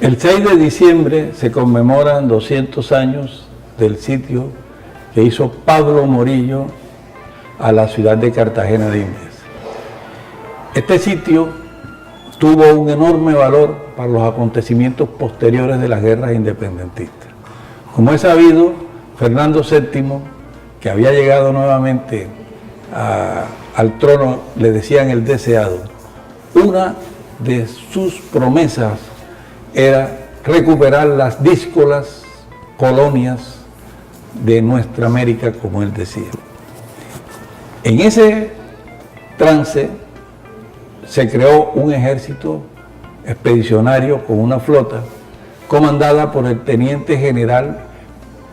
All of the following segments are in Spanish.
El 6 de diciembre se conmemoran 200 años del sitio que hizo Pablo Morillo a la ciudad de Cartagena de Indias. Este sitio tuvo un enorme valor para los acontecimientos posteriores de las guerras independentistas. Como es sabido, Fernando VII, que había llegado nuevamente al trono, le decían el deseado, una de sus promesas era recuperar las díscolas colonias de nuestra América, como él decía. En ese trance se creó un ejército expedicionario con una flota comandada por el teniente general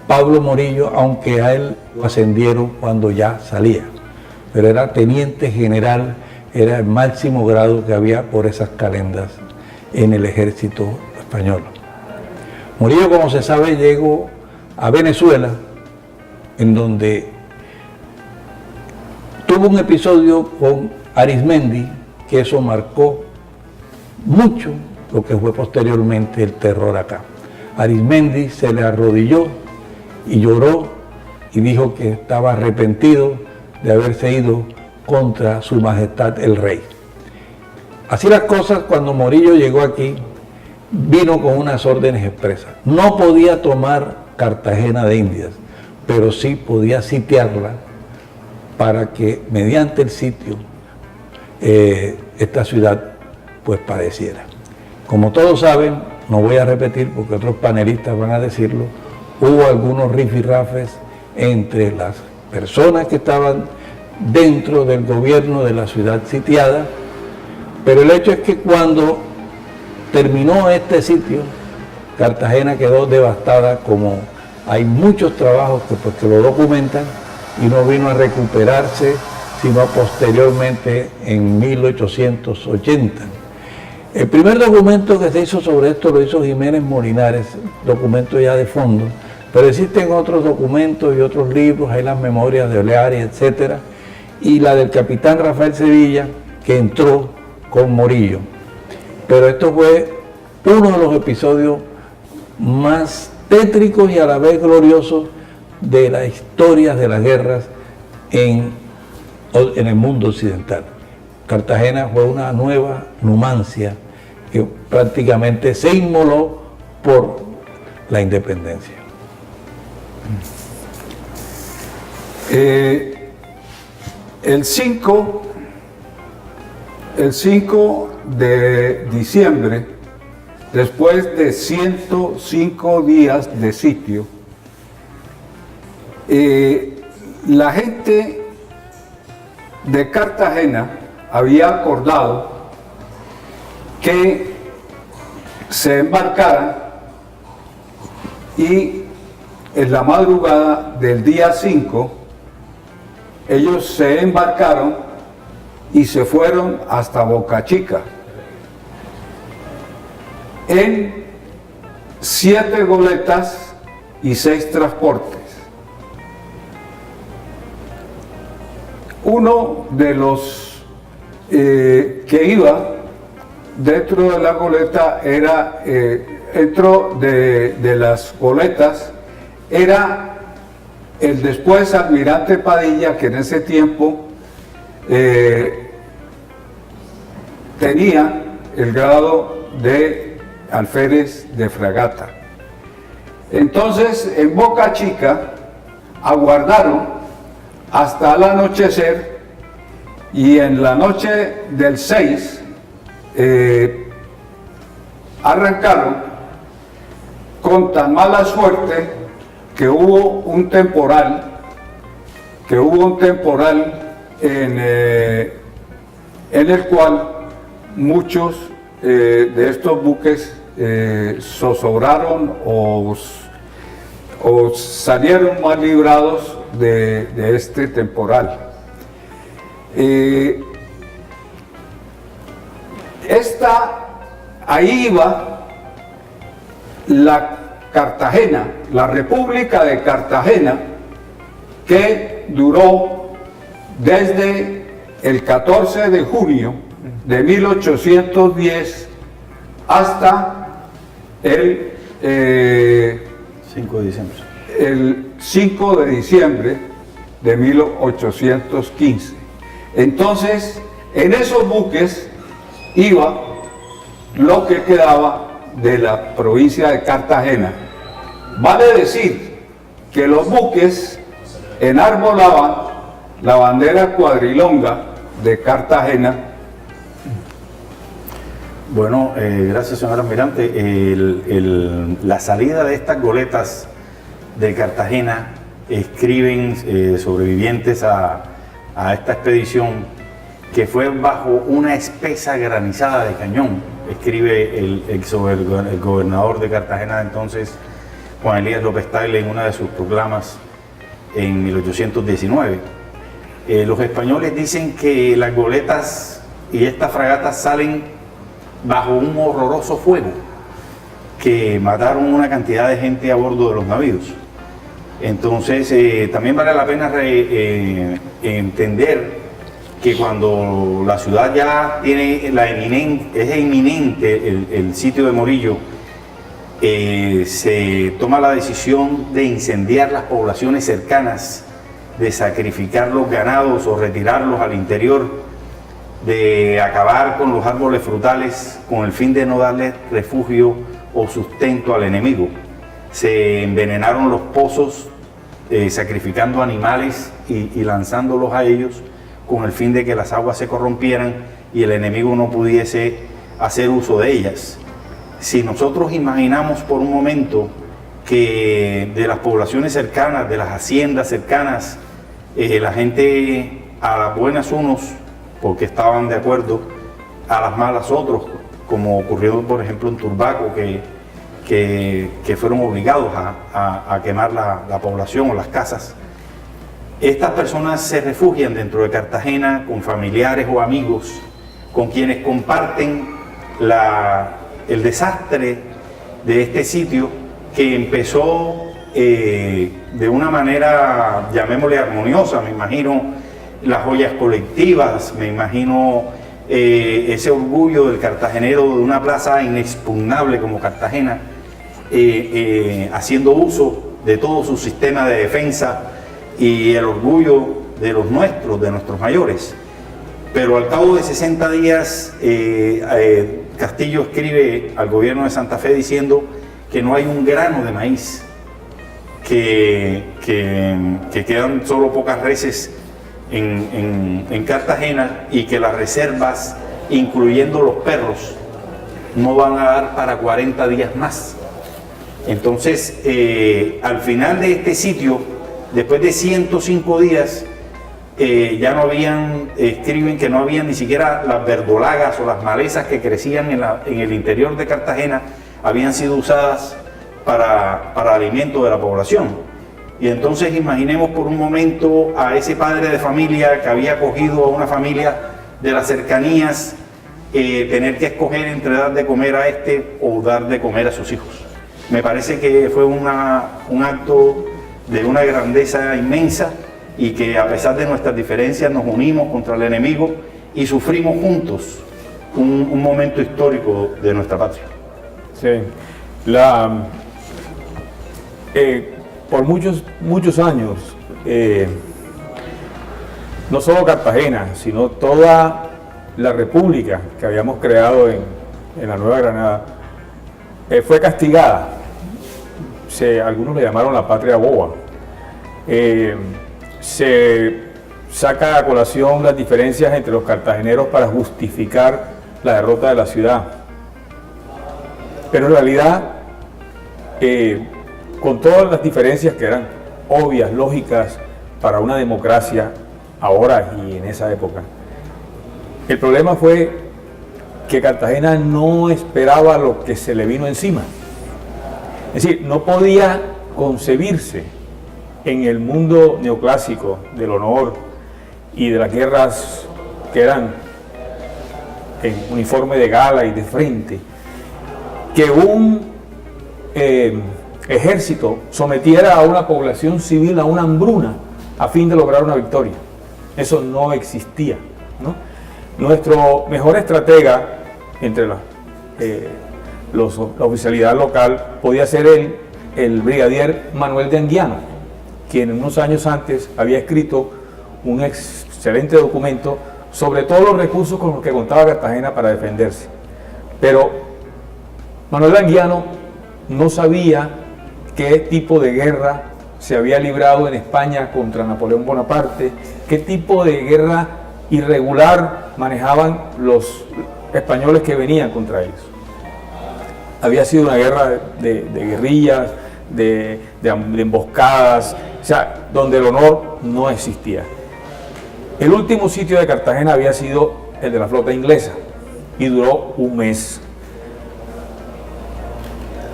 Pablo Morillo, aunque a él lo ascendieron cuando ya salía, pero era teniente general, era el máximo grado que había por esas calendas en el ejército español. Morillo, como se sabe, llegó a Venezuela, en donde tuvo un episodio con Arismendi, que eso marcó mucho lo que fue posteriormente el terror acá. Arismendi se le arrodilló y lloró y dijo que estaba arrepentido de haberse ido contra su majestad el rey. Así las cosas, cuando Morillo llegó aquí, vino con unas órdenes expresas. No podía tomar Cartagena de Indias, pero sí podía sitiarla para que mediante el sitio esta ciudad pues padeciera. Como todos saben, no voy a repetir porque otros panelistas van a decirlo, hubo algunos rifirrafes entre las personas que estaban dentro del gobierno de la ciudad sitiada, pero el hecho es que cuando terminó este sitio, Cartagena quedó devastada, como hay muchos trabajos que lo documentan, y no vino a recuperarse sino posteriormente en 1880. El primer documento que se hizo sobre esto lo hizo Jiménez Molinares, documento ya de fondo, pero existen otros documentos y otros libros, hay las memorias de Oleari, etcétera, y la del capitán Rafael Sevilla, que entró con Morillo. Pero esto fue uno de los episodios más tétricos y a la vez gloriosos de las historias de las guerras en el mundo occidental. Cartagena fue una nueva Numancia que prácticamente se inmoló por la independencia. El 5 de diciembre, después de 105 días de sitio, la gente de Cartagena había acordado que se embarcaran y en la madrugada del día 5 ellos se embarcaron y se fueron hasta Boca Chica en 7 goletas y 6 transportes. Uno de los que iba dentro de la goleta era, dentro de las goletas, era el después almirante Padilla, que en ese tiempo tenía el grado de alférez de fragata. Entonces, en Boca Chica aguardaron hasta el anochecer, y en la noche del 6 arrancaron con tan mala suerte que hubo un temporal en el cual muchos de estos buques zozobraron o salieron mal librados de este temporal. Ahí iba la Cartagena, la República de Cartagena, que duró desde el 14 de junio de 1810 hasta el 5 de diciembre. el 5 de diciembre de 1815. Entonces, en esos buques iba lo que quedaba de la provincia de Cartagena. Vale decir que los buques enarbolaban la bandera cuadrilonga de Cartagena. Bueno, gracias, señor almirante. La salida de estas goletas de Cartagena, escriben sobrevivientes a esta expedición, que fue bajo una espesa granizada de cañón. Escribe el gobernador de Cartagena de entonces, Juan Elías López Tagle, en una de sus proclamas en 1819. Los españoles dicen que las goletas y estas fragatas salen bajo un horroroso fuego, que mataron una cantidad de gente a bordo de los navíos. Entonces, también vale la pena entender que cuando la ciudad ya tiene es inminente el sitio de Morillo, se toma la decisión de incendiar las poblaciones cercanas, de sacrificar los ganados o retirarlos al interior, de acabar con los árboles frutales con el fin de no darle refugio o sustento al enemigo. Se envenenaron los pozos, sacrificando animales y lanzándolos a ellos con el fin de que las aguas se corrompieran y el enemigo no pudiese hacer uso de ellas. Si nosotros imaginamos por un momento que de las poblaciones cercanas, de las haciendas cercanas, la gente a las buenas unos, porque estaban de acuerdo, a las malas otros, como ocurrió por ejemplo en Turbaco, que fueron obligados a quemar la población o las casas. Estas personas se refugian dentro de Cartagena con familiares o amigos con quienes comparten el desastre de este sitio, que empezó de una manera, llamémosle armoniosa. Me imagino las joyas colectivas, me imagino ese orgullo del cartagenero de una plaza inexpugnable como Cartagena, haciendo uso de todo su sistema de defensa y el orgullo de los nuestros, de nuestros mayores. Pero al cabo de 60 días, Castillo escribe al gobierno de Santa Fe diciendo que no hay un grano de maíz, que quedan solo pocas reses en Cartagena y que las reservas, incluyendo los perros, no van a dar para 40 días más. Entonces, al final de este sitio, después de 105 días, ya no habían, escriben que no habían ni siquiera las verdolagas o las malezas que crecían en el interior de Cartagena, habían sido usadas para alimento de la población. Y entonces imaginemos por un momento a ese padre de familia que había acogido a una familia de las cercanías, tener que escoger entre dar de comer a este o dar de comer a sus hijos. Me parece que fue un acto de una grandeza inmensa, y que a pesar de nuestras diferencias nos unimos contra el enemigo y sufrimos juntos un momento histórico de nuestra patria. Sí, por muchos años, no solo Cartagena, sino toda la república que habíamos creado en la Nueva Granada, fue castigada. Algunos le llamaron la patria boba. Se saca a colación las diferencias entre los cartageneros para justificar la derrota de la ciudad. Pero en realidad, con todas las diferencias que eran obvias, lógicas para una democracia ahora y en esa época, el problema fue que Cartagena no esperaba lo que se le vino encima. Es decir, no podía concebirse en el mundo neoclásico del honor y de las guerras que eran en uniforme de gala y de frente, que un ejército sometiera a una población civil a una hambruna a fin de lograr una victoria. Eso no existía, ¿no? Nuestro mejor estratega entre la oficialidad local podía ser el brigadier Manuel de Anguiano, quien unos años antes había escrito un excelente documento sobre todos los recursos con los que contaba Cartagena para defenderse. Pero Manuel de Anguiano no sabía qué tipo de guerra se había librado en España contra Napoleón Bonaparte, qué tipo de guerra irregular manejaban los españoles que venían contra ellos. Había sido una guerra de guerrillas, de emboscadas, o sea, donde el honor no existía. El último sitio de Cartagena había sido el de la flota inglesa y duró un mes.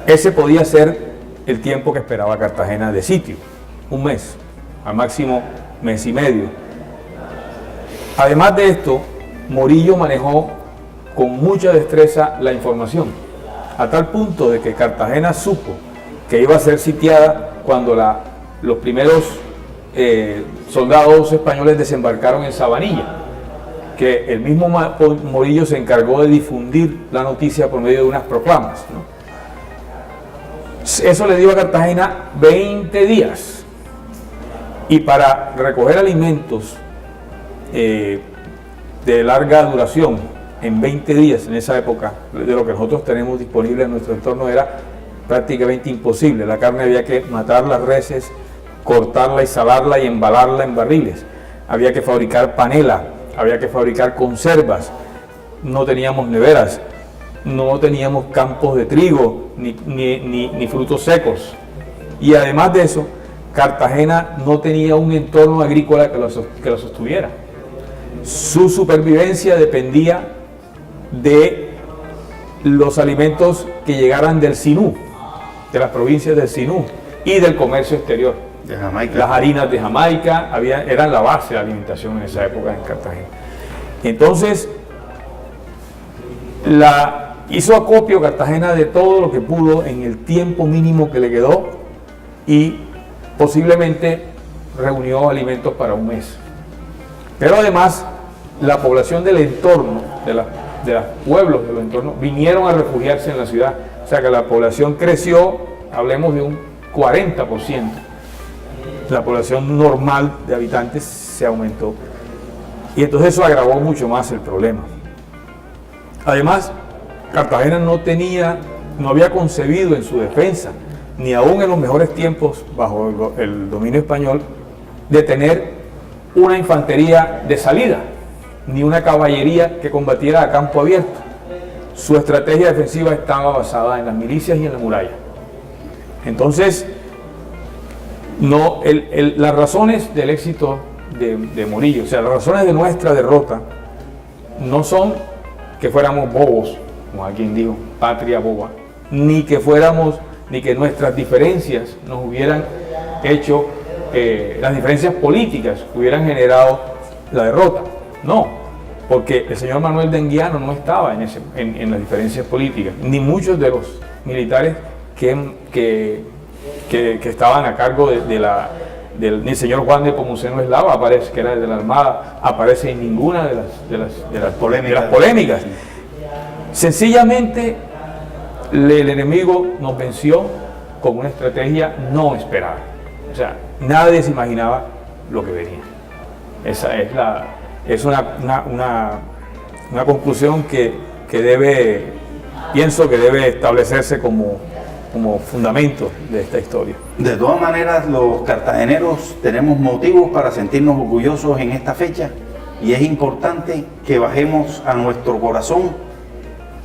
Ese podía ser el tiempo que esperaba Cartagena de sitio, un mes, al máximo mes y medio. Además de esto, Morillo manejó con mucha destreza la información, a tal punto de que Cartagena supo que iba a ser sitiada cuando los primeros soldados españoles desembarcaron en Sabanilla, que el mismo Morillo se encargó de difundir la noticia por medio de unas proclamas, ¿no? Eso le dio a Cartagena 20 días, y para recoger alimentos de larga duración en 20 días en esa época, de lo que nosotros tenemos disponible en nuestro entorno, era prácticamente imposible. La carne había que matar las reses, cortarla y salarla y embalarla en barriles. Había que fabricar panela, había que fabricar conservas. No teníamos neveras, no teníamos campos de trigo ni frutos secos. Y además de eso, Cartagena no tenía un entorno agrícola que lo sostuviera. Su supervivencia dependía de los alimentos que llegaran del Sinú, de las provincias del Sinú y del comercio exterior. De Jamaica. Las harinas de Jamaica eran la base de la alimentación en esa época en Cartagena. Entonces, hizo acopio Cartagena de todo lo que pudo en el tiempo mínimo que le quedó y posiblemente reunió alimentos para un mes. Pero además, la población del entorno, de los pueblos de los entornos, vinieron a refugiarse en la ciudad. O sea que la población creció, hablemos de un 40%. La población normal de habitantes se aumentó. Y entonces eso agravó mucho más el problema. Además, Cartagena no había concebido en su defensa, ni aún en los mejores tiempos bajo el dominio español, de tener una infantería de salida, ni una caballería que combatiera a campo abierto. Su estrategia defensiva estaba basada en las milicias y en la muralla. Entonces, las razones del éxito de Morillo, o sea, las razones de nuestra derrota, no son que fuéramos bobos, como alguien dijo, patria boba, ni que nuestras diferencias nos hubieran hecho, las diferencias políticas hubieran generado la derrota. No, porque el señor Manuel de Anguiano no estaba en las diferencias políticas, ni muchos de los militares que estaban a cargo ni el señor Juan de Pomuceno Eslava, aparece, que era de la Armada, aparece en ninguna de las polémicas. Sencillamente, el enemigo nos venció con una estrategia no esperada. O sea, nadie se imaginaba lo que venía. Esa es una conclusión que pienso que debe establecerse como fundamento de esta historia. De todas maneras, los cartageneros tenemos motivos para sentirnos orgullosos en esta fecha, y es importante que bajemos a nuestro corazón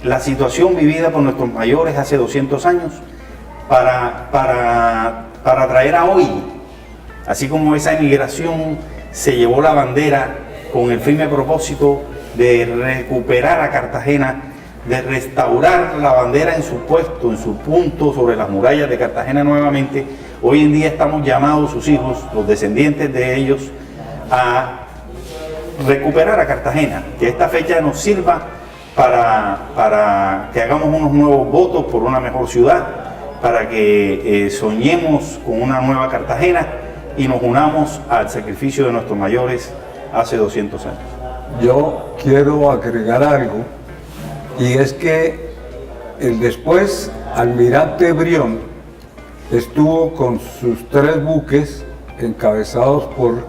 la situación vivida por nuestros mayores hace 200 años para traer a hoy, así como esa emigración se llevó la bandera con el firme propósito de recuperar a Cartagena, de restaurar la bandera en su puesto, en su punto sobre las murallas de Cartagena nuevamente. Hoy en día estamos llamados, sus hijos, los descendientes de ellos, a recuperar a Cartagena, que esta fecha nos sirva para que hagamos unos nuevos votos por una mejor ciudad, para que soñemos con una nueva Cartagena y nos unamos al sacrificio de nuestros mayores hace 200 años. Yo quiero agregar algo, y es que el después almirante Brión estuvo con sus 3 buques encabezados por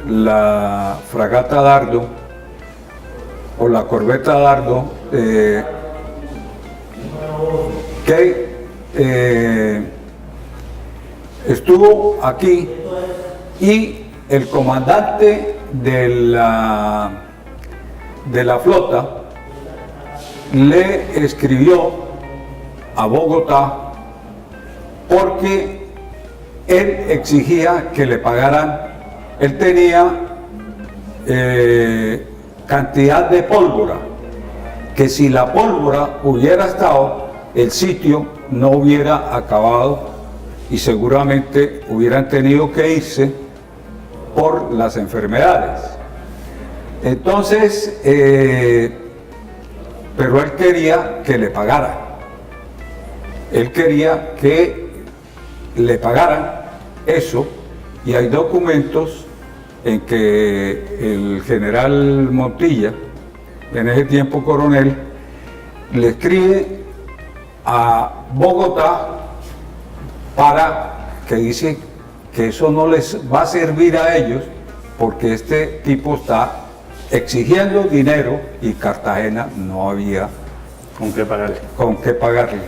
la fragata Dardo o la corbeta Dardo, que estuvo aquí, y el comandante de la flota le escribió a Bogotá porque él exigía que le pagaran. Él tenía cantidad de pólvora, que si la pólvora hubiera estado, el sitio no hubiera acabado y seguramente hubieran tenido que irse por las enfermedades. Entonces, pero él quería que le pagaran. Él quería que le pagaran eso, y hay documentos en que el general Montilla, en ese tiempo coronel, le escribe a Bogotá para que dice que eso no les va a servir a ellos porque este tipo está exigiendo dinero y Cartagena no había ¿Con qué pagarle? con qué pagarle.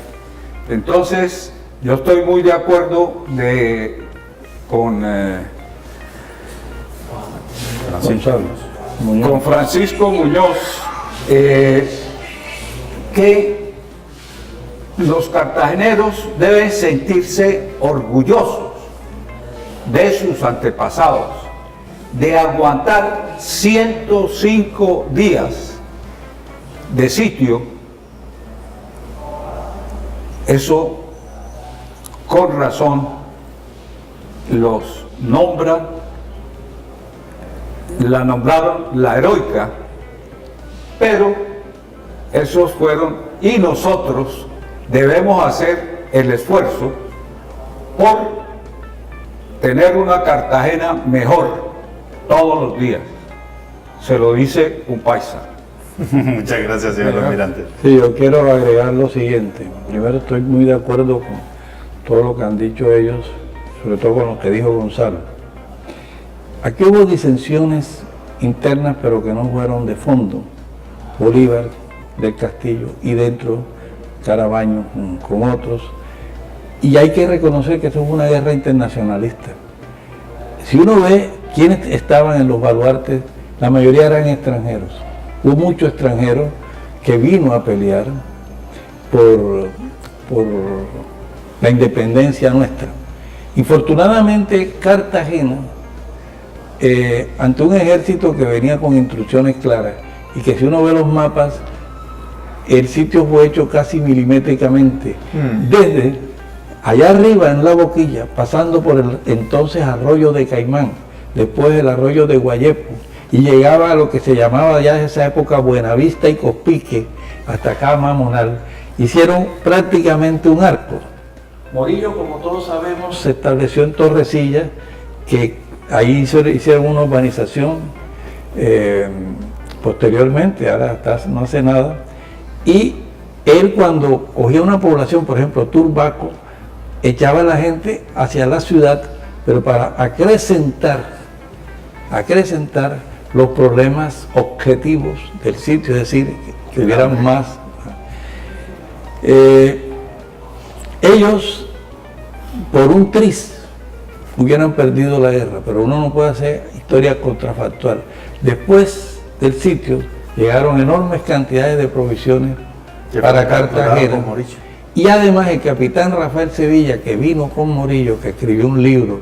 Entonces, yo estoy muy de acuerdo con Francisco Muñoz, que los cartageneros deben sentirse orgullosos de sus antepasados, de aguantar 105 días de sitio. Eso, con razón, los la nombraron la heroica, pero esos fueron, y nosotros debemos hacer el esfuerzo por tener una Cartagena mejor todos los días. Se lo dice un paisa. Muchas gracias, señor almirante. Sí, yo quiero agregar lo siguiente. Primero, estoy muy de acuerdo con todo lo que han dicho ellos, sobre todo con lo que dijo Gonzalo. Aquí hubo disensiones internas, pero que no fueron de fondo. Bolívar, del Castillo, y dentro Carabaño con otros. Y hay que reconocer que eso fue una guerra internacionalista. Si uno ve quiénes estaban en los baluartes, la mayoría eran extranjeros. Hubo muchos extranjeros que vino a pelear por la independencia nuestra. Infortunadamente, Cartagena, ante un ejército que venía con instrucciones claras, y que si uno ve los mapas, el sitio fue hecho casi milimétricamente, desde allá arriba en la boquilla, pasando por el entonces arroyo de Caimán, después el arroyo de Guayepo, y llegaba a lo que se llamaba ya en esa época Buenavista y Cospique, hasta acá Mamonal. Hicieron prácticamente un arco. Morillo, como todos sabemos, se estableció en Torrecilla, que ahí hicieron una urbanización posteriormente, ahora no hace nada, y él, cuando cogía una población, por ejemplo Turbaco, echaba a la gente hacia la ciudad, pero para acrecentar los problemas objetivos del sitio, es decir, que hubieran más. Ellos, por un tris, hubieran perdido la guerra, pero uno no puede hacer historia contrafactual. Después del sitio llegaron enormes cantidades de provisiones para Cartagena, y además el capitán Rafael Sevilla, que vino con Morillo, que escribió un libro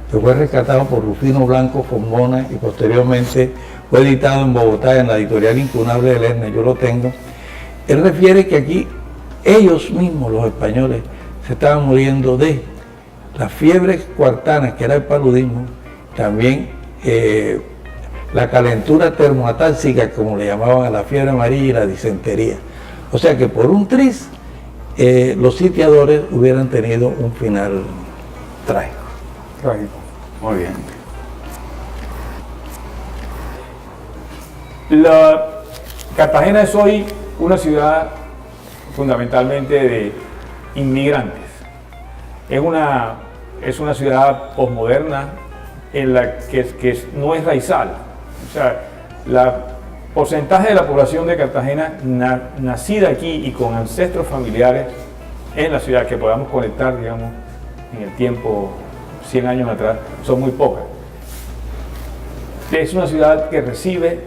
que fue rescatado por Rufino Blanco Fombona y posteriormente fue editado en Bogotá en la editorial Incunable de Lerner, yo lo tengo. Él refiere que aquí ellos mismos, los españoles, se estaban muriendo de las fiebres cuartanas, que era el paludismo, también la calentura termoatálsica, como le llamaban a la fiebre amarilla, y la disentería. O sea que por un tris, los sitiadores hubieran tenido un final trágico. Muy bien. Cartagena es hoy una ciudad fundamentalmente de inmigrantes. Es una ciudad posmoderna en la que no es raizal. O sea, el porcentaje de la población de Cartagena nacida aquí y con ancestros familiares en la ciudad que podamos conectar, digamos, en el tiempo 100 años atrás, son muy pocas. Es una ciudad que recibe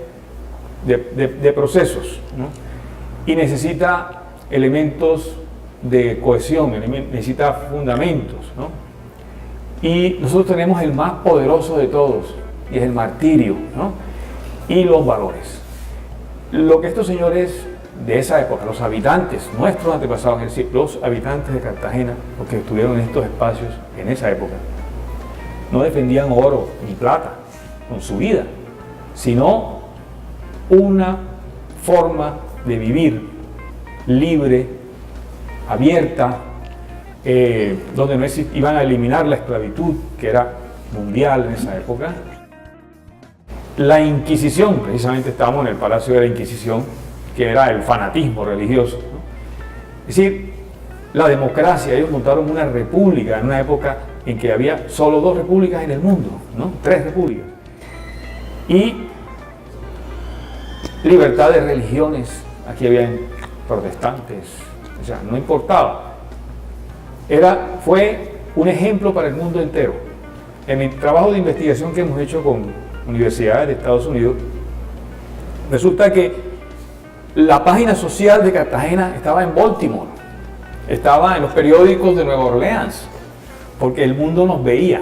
de procesos, ¿no? Y necesita elementos de cohesión, necesita fundamentos, ¿no? Y nosotros tenemos el más poderoso de todos, y es el martirio, ¿no? Y los valores. Lo que estos señores de esa época, los habitantes, nuestros antepasados, es decir, los habitantes de Cartagena, los que estuvieron en estos espacios en esa época, no defendían oro ni plata con su vida, sino una forma de vivir libre, abierta, donde no iban a eliminar la esclavitud, que era mundial en esa época. La Inquisición, precisamente estábamos en el Palacio de la Inquisición, que era el fanatismo religioso, ¿no? Es decir, la democracia, ellos montaron una república en una época en que había solo 2 repúblicas en el mundo, ¿no? 3 repúblicas. Y libertad de religiones, aquí había protestantes, o sea, no importaba. Fue un ejemplo para el mundo entero. En el trabajo de investigación que hemos hecho con universidades de Estados Unidos, resulta que la página social de Cartagena estaba en Baltimore, estaba en los periódicos de Nueva Orleans, porque el mundo nos veía.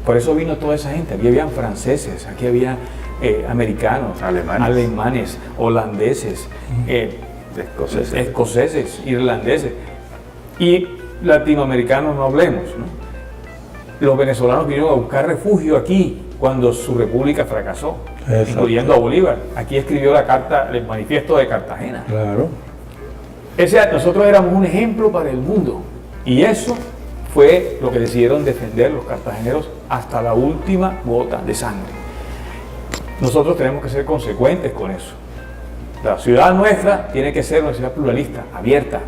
Por eso vino toda esa gente. Aquí habían franceses, aquí había americanos, alemanes, holandeses, escoceses, irlandeses y latinoamericanos, no hablemos, ¿no? Los venezolanos vinieron a buscar refugio aquí cuando su república fracasó, incluyendo a Bolívar. Aquí escribió la carta, el manifiesto de Cartagena. Claro. Nosotros éramos un ejemplo para el mundo, y eso fue lo que decidieron defender los cartageneros hasta la última gota de sangre. Nosotros tenemos que ser consecuentes con eso. La ciudad nuestra tiene que ser una ciudad pluralista, abierta.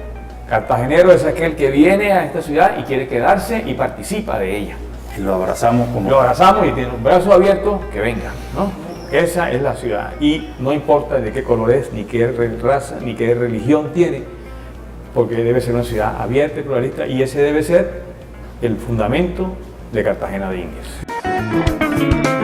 Cartagenero es aquel que viene a esta ciudad y quiere quedarse y participa de ella. Y lo abrazamos como... Lo abrazamos y tiene un brazo abierto, que venga, ¿no? Esa es la ciudad. Y no importa de qué color es, ni qué raza, ni qué religión tiene, porque debe ser una ciudad abierta y pluralista, y ese debe ser el fundamento de Cartagena de Indias.